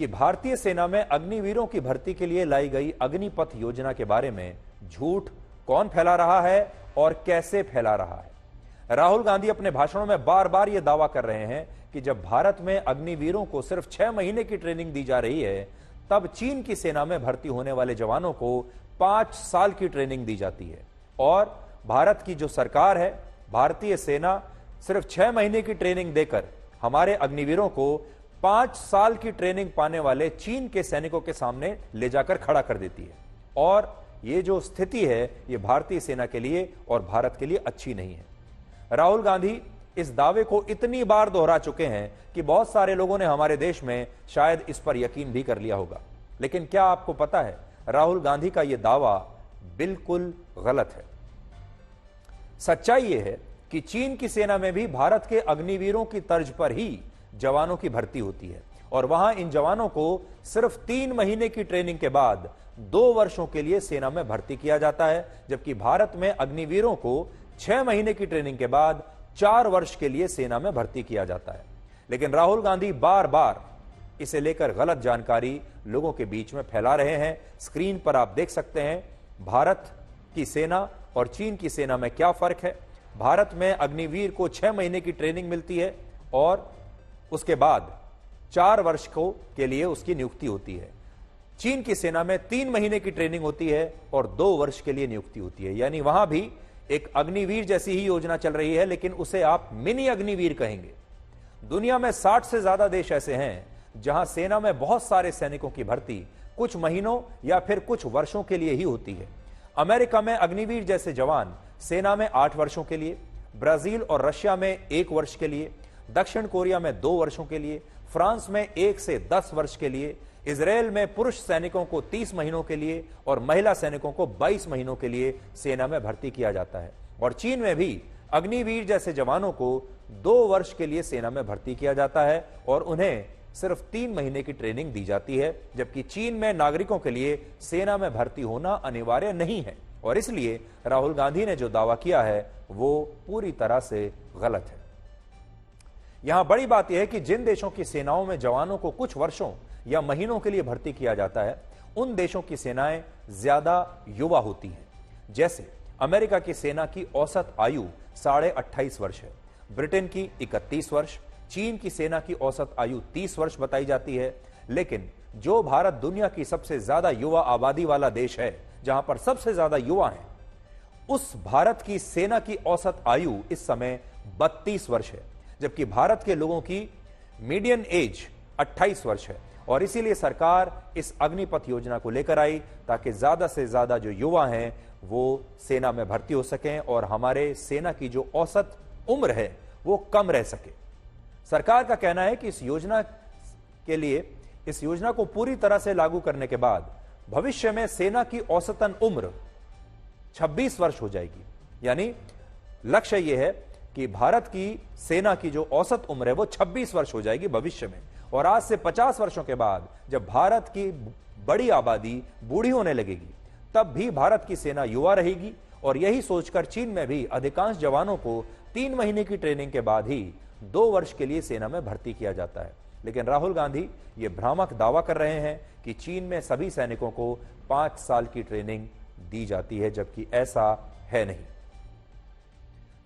कि भारतीय सेना में अग्निवीरों की भर्ती के लिए लाई गई अग्निपथ योजना के बारे में झूठ कौन फैला रहा है और कैसे फैला रहा है। राहुल गांधी अपने भाषणों में बार बार यह दावा कर रहे हैं कि जब भारत में अग्निवीरों को सिर्फ 6 महीने की ट्रेनिंग दी जा रही है, तब चीन की सेना में भर्ती होने वाले जवानों को 5 साल की ट्रेनिंग दी जाती है। और भारत की जो सरकार है, भारतीय सेना सिर्फ 6 महीने की ट्रेनिंग देकर हमारे अग्निवीरों को 5 साल की ट्रेनिंग पाने वाले चीन के सैनिकों के सामने ले जाकर खड़ा कर देती है। और यह जो स्थिति है, यह भारतीय सेना के लिए और भारत के लिए अच्छी नहीं है। राहुल गांधी इस दावे को इतनी बार दोहरा चुके हैं कि बहुत सारे लोगों ने हमारे देश में शायद इस पर यकीन भी कर लिया होगा। लेकिन क्या आपको पता है, राहुल गांधी का यह दावा बिल्कुल गलत है। सच्चाई यह है कि चीन की सेना में भी भारत के अग्निवीरों की तर्ज पर ही जवानों की भर्ती होती है और वहां इन जवानों को सिर्फ 3 महीने की ट्रेनिंग के बाद 2 वर्षों के लिए सेना में भर्ती किया जाता है, जबकि भारत में अग्निवीरों को 6 महीने की ट्रेनिंग के बाद 4 वर्ष के लिए सेना में भर्ती किया जाता है। लेकिन राहुल गांधी बार बार इसे लेकर गलत जानकारी लोगों के बीच में फैला रहे हैं। स्क्रीन पर आप देख सकते हैं भारत की सेना और चीन की सेना में क्या फर्क है। भारत में अग्निवीर को 6 महीने की ट्रेनिंग मिलती है और उसके बाद 4 वर्ष के लिए उसकी नियुक्ति होती है। चीन की सेना में 3 महीने की ट्रेनिंग होती है और 2 वर्ष के लिए नियुक्ति होती है। यानी वहां भी एक अग्निवीर जैसी ही योजना चल रही है, लेकिन उसे आप मिनी अग्निवीर कहेंगे। दुनिया में 60 से ज्यादा देश ऐसे हैं जहां सेना में बहुत सारे सैनिकों की भर्ती कुछ महीनों या फिर कुछ वर्षों के लिए ही होती है। अमेरिका में अग्निवीर जैसे जवान सेना में 8 वर्षों के लिए, ब्राजील और रशिया में 1 वर्ष के लिए, दक्षिण कोरिया में 2 वर्षों के लिए, फ्रांस में 1 से 10 वर्ष के लिए, इजराइल में पुरुष सैनिकों को 30 महीनों के लिए और महिला सैनिकों को 22 महीनों के लिए सेना में भर्ती किया जाता है। और चीन में भी अग्निवीर जैसे जवानों को 2 वर्ष के लिए सेना में भर्ती किया जाता है और उन्हें सिर्फ 3 महीने की ट्रेनिंग दी जाती है, जबकि चीन में नागरिकों के लिए सेना में भर्ती होना अनिवार्य नहीं है। और इसलिए राहुल गांधी ने जो दावा किया है वो पूरी तरह से गलत है। यहां बड़ी बात यह है कि जिन देशों की सेनाओं में जवानों को कुछ वर्षों या महीनों के लिए भर्ती किया जाता है, उन देशों की सेनाएं ज्यादा युवा होती हैं। जैसे अमेरिका की सेना की औसत आयु 28.5 वर्ष है, ब्रिटेन की 31 वर्ष, चीन की सेना की औसत आयु 30 वर्ष बताई जाती है। लेकिन जो भारत दुनिया की सबसे ज्यादा युवा आबादी वाला देश है, जहां पर सबसे ज्यादा युवा हैं, उस भारत की सेना की औसत आयु इस समय 32 वर्ष है, जबकि भारत के लोगों की मीडियन एज 28 वर्ष है। और इसीलिए सरकार इस अग्निपथ योजना को लेकर आई ताकि ज्यादा से ज्यादा जो युवा हैं वो सेना में भर्ती हो सकें और हमारे सेना की जो औसत उम्र है वो कम रह सके। सरकार का कहना है कि इस योजना को पूरी तरह से लागू करने के बाद भविष्य में सेना की औसतन उम्र 26 वर्ष हो जाएगी। यानी लक्ष्य यह है कि भारत की सेना की जो औसत उम्र है वो 26 वर्ष हो जाएगी भविष्य में। और आज से 50 वर्षों के बाद जब भारत की बड़ी आबादी बूढ़ी होने लगेगी, तब भी भारत की सेना युवा रहेगी। और यही सोचकर चीन में भी अधिकांश जवानों को 3 महीने की ट्रेनिंग के बाद ही 2 वर्ष के लिए सेना में भर्ती किया जाता है। लेकिन राहुल गांधी ये भ्रामक दावा कर रहे हैं कि चीन में सभी सैनिकों को 5 साल की ट्रेनिंग दी जाती है, जबकि ऐसा है नहीं।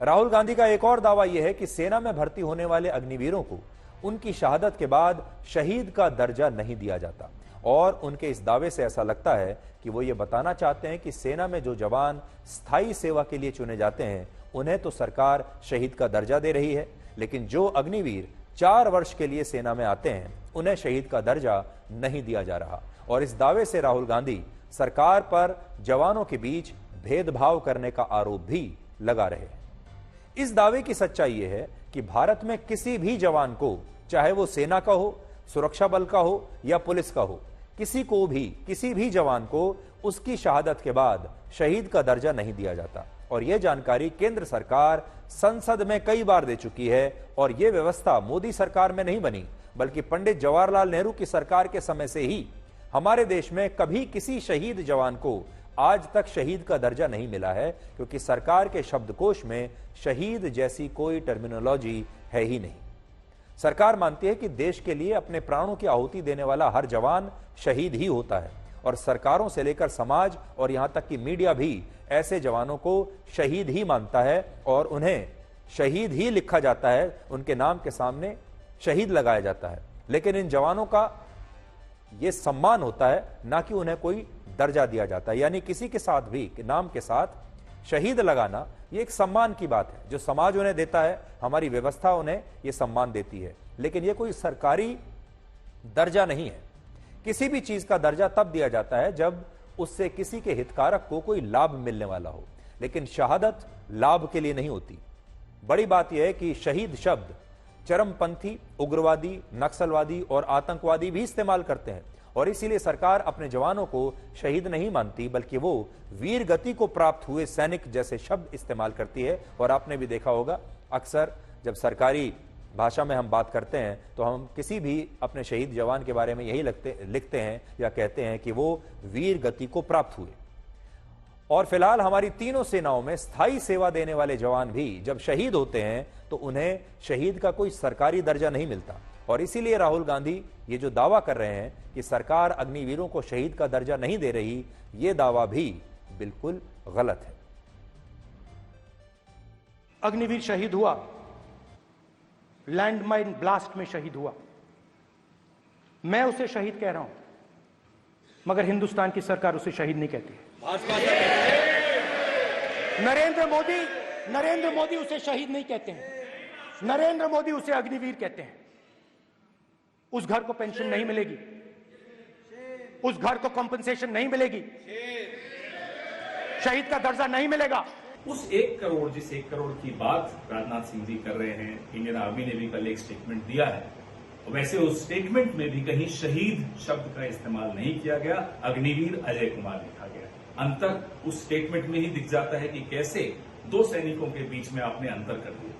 राहुल गांधी का एक और दावा यह है कि सेना में भर्ती होने वाले अग्निवीरों को उनकी शहादत के बाद शहीद का दर्जा नहीं दिया जाता। और उनके इस दावे से ऐसा लगता है कि वो ये बताना चाहते हैं कि सेना में जो जवान स्थायी सेवा के लिए चुने जाते हैं, उन्हें तो सरकार शहीद का दर्जा दे रही है, लेकिन जो अग्निवीर 4 वर्ष के लिए सेना में आते हैं, उन्हें शहीद का दर्जा नहीं दिया जा रहा। और इस दावे से राहुल गांधी सरकार पर जवानों के बीच भेदभाव करने का आरोप भी लगा रहे हैं। इस दावे की सच्चाई यह है कि भारत में किसी भी जवान को, चाहे वो सेना का हो, सुरक्षा बल का हो या पुलिस का हो, किसी भी जवान को उसकी शहादत के बाद शहीद का दर्जा नहीं दिया जाता। और यह जानकारी केंद्र सरकार संसद में कई बार दे चुकी है। और यह व्यवस्था मोदी सरकार में नहीं बनी, बल्कि पंडित जवाहरलाल नेहरू की सरकार के समय से ही हमारे देश में कभी किसी शहीद जवान को आज तक शहीद का दर्जा नहीं मिला है, क्योंकि सरकार के शब्दकोश में शहीद जैसी कोई टर्मिनोलॉजी है ही नहीं। सरकार मानती है कि देश के लिए अपने प्राणों की आहुति देने वाला हर जवान शहीद ही होता है और सरकारों से लेकर समाज और यहां तक कि मीडिया भी ऐसे जवानों को शहीद ही मानता है और उन्हें शहीद ही लिखा जाता है, उनके नाम के सामने शहीद लगाया जाता है। लेकिन इन जवानों का यह सम्मान होता है, ना कि उन्हें कोई दर्जा दिया जाता है। यानी किसी के साथ भी नाम के साथ शहीद लगाना यह एक सम्मान की बात है जो समाज उन्हें देता है, हमारी व्यवस्था उन्हें यह सम्मान देती है। लेकिन यह कोई सरकारी दर्जा नहीं है। किसी भी चीज का दर्जा तब दिया जाता है जब उससे किसी के हितकारक को कोई लाभ मिलने वाला हो, लेकिन शहादत लाभ के लिए नहीं होती। बड़ी बात यह है कि शहीद शब्द चरमपंथी, उग्रवादी, नक्सलवादी और आतंकवादी भी इस्तेमाल करते हैं और इसीलिए सरकार अपने जवानों को शहीद नहीं मानती, बल्कि वो वीर गति को प्राप्त हुए सैनिक जैसे शब्द इस्तेमाल करती है। और आपने भी देखा होगा, अक्सर जब सरकारी भाषा में हम बात करते हैं तो हम किसी भी अपने शहीद जवान के बारे में यही लिखते हैं या कहते हैं कि वो वीर गति को प्राप्त हुए। और फिलहाल हमारी तीनों सेनाओं में स्थायी सेवा देने वाले जवान भी जब शहीद होते हैं तो उन्हें शहीद का कोई सरकारी दर्जा नहीं मिलता। और इसीलिए राहुल गांधी ये जो दावा कर रहे हैं कि सरकार अग्निवीरों को शहीद का दर्जा नहीं दे रही, ये दावा भी बिल्कुल गलत है। अग्निवीर शहीद हुआ, लैंडमाइन ब्लास्ट में शहीद हुआ, मैं उसे शहीद कह रहा हूं, मगर हिंदुस्तान की सरकार उसे शहीद नहीं कहती। नरेंद्र मोदी उसे शहीद नहीं कहते हैं, नरेंद्र मोदी उसे अग्निवीर कहते हैं। उस घर को पेंशन नहीं मिलेगी, उस घर को कॉम्पनसेशन नहीं मिलेगी, शहीद का दर्जा नहीं मिलेगा। उस 1 करोड़, जिस 1 करोड़ की बात राजनाथ सिंह जी कर रहे हैं, इंडियन आर्मी ने भी कल एक स्टेटमेंट दिया है। वैसे उस स्टेटमेंट में भी कहीं शहीद शब्द का इस्तेमाल नहीं किया गया, अग्निवीर अजय कुमार लिखा गया। अंतर उस स्टेटमेंट में ही दिख जाता है कि कैसे 2 सैनिकों के बीच में आपने अंतर कर दिया।